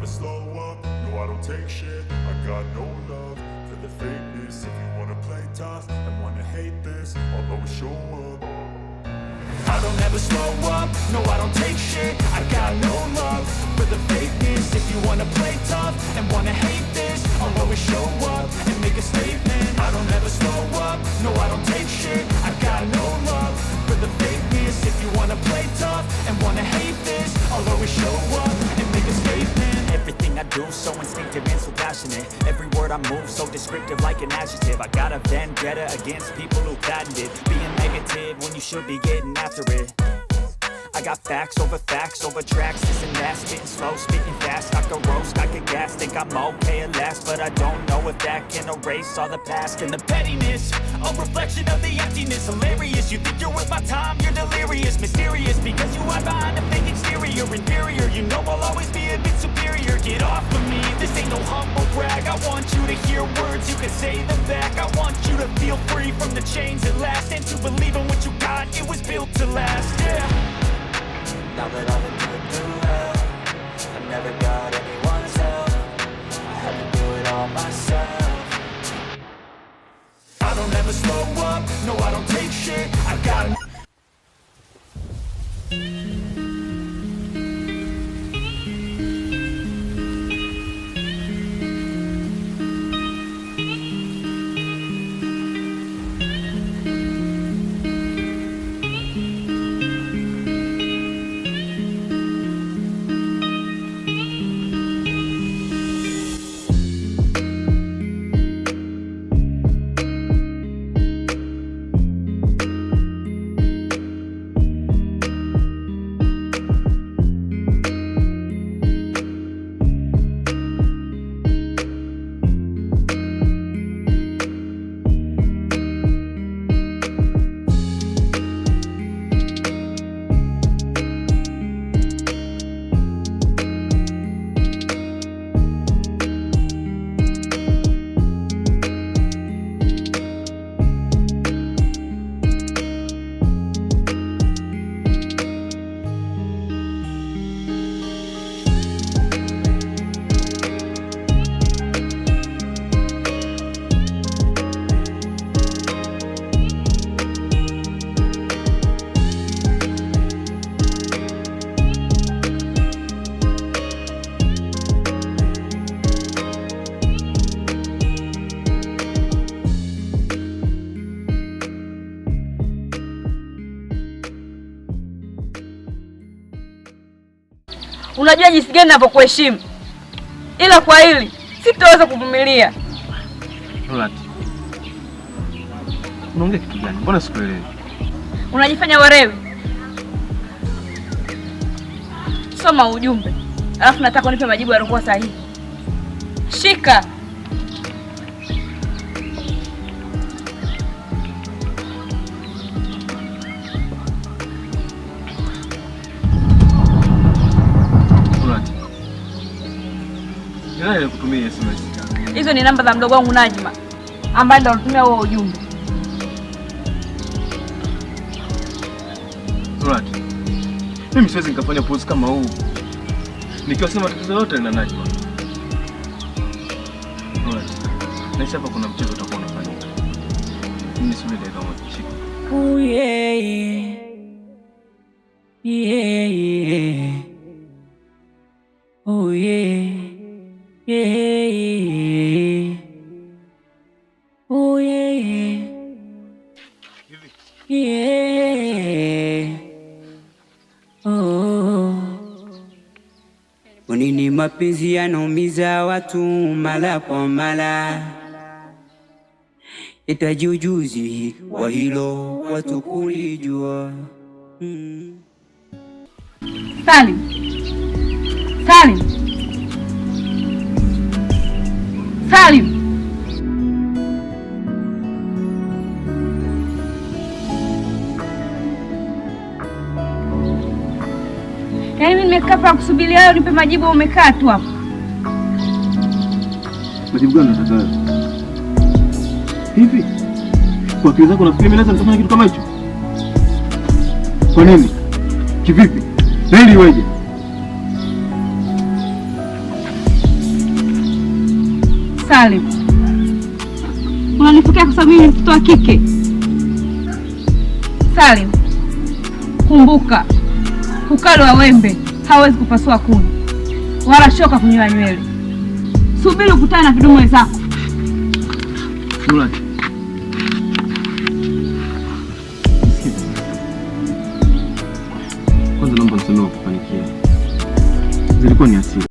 never slow up, no I don't take shit. I got no love for the fakeness. If you wanna play tough and wanna hate this, I'll always show up. I don't ever slow up, no I don't take shit. I got no love for the fakeness. If you wanna play tough and wanna hate this, I'll always show up and make a statement. I don't ever slow up, no I don't take shit. I got no love for the fakeness. If you wanna play tough and wanna hate this, I'll always show up and make a statement. Everything I do so instinctive and so passionate. Every word I move so descriptive like an adjective. I got a vendetta against people who patented being negative when you should be getting after it. I got facts over tracks, this and that, spitting slow, speaking fast. I could roast, I could gas, think I'm okay at last, but I don't know if that can erase all the past and the pettiness. A reflection of the emptiness, hilarious. You think you're worth my time, you're delirious, mysterious, because you hide behind a fake exterior, inferior. You know I'll always be a bit superior. Get off of me, this ain't no humble brag. I want you to hear words, you can say them back. I want you to feel free from the chains at last, and to believe in what you got, it was built to last, yeah. Now that I've been put through hell, I've never got anyone's help. I had to do it all myself. I don't ever slow up, no I don't take shit. I got Unajua jinsi gani ninapokuheshimu, ila kwa hili sitaweza kuvumilia. Roland, unaongea kitu gani? Mbona sikuelewi? Unajifanya werewi. Soma ujumbe, alafu nataka unipe majibu yaliokuwa sahihi. Shika. Nani kutumia SMS? Hizo ni namba za mdogo wangu Najma, ambaye ndo anatumia huo ujumbe. Roland, mimi siwezi nikafanya pose kama huu nikiwa sema tatizo lote na Najma. Roland, naishi hapa kuna mchezo utakuwa unafanyika. Mimi siwezi dakika moja. Shika. Oh yeah, yeah, yeah. Oh yeah. Yeah. Oh yeah. Yeah. Oh. Unini mapenzi yanaumiza watu mara kwa mara. Itaji ujuzi wa hilo watu kulijua. Salim. Salim. Salim. Yaani mimi nimekaa hapa kusubiria wewe unipe majibu, umekaa tu hapo. Majibu gani unataka wewe? Hivi kwa akili zako unafikiri mimi naweza nitafanya kitu kama hicho? Kwa nini? Kivipi? Nili weje? Salim, unanifikia kwa sababu mimi ni mtoto wa kike? Salim, kumbuka, ukali wa wembe hawezi kupasua kuni wala shoka kunyoa nywele. Subiri ukutane na vidumu wenzako. Murat, kwanza naomba nisamehe kufanikia. Zilikuwa ni hasira.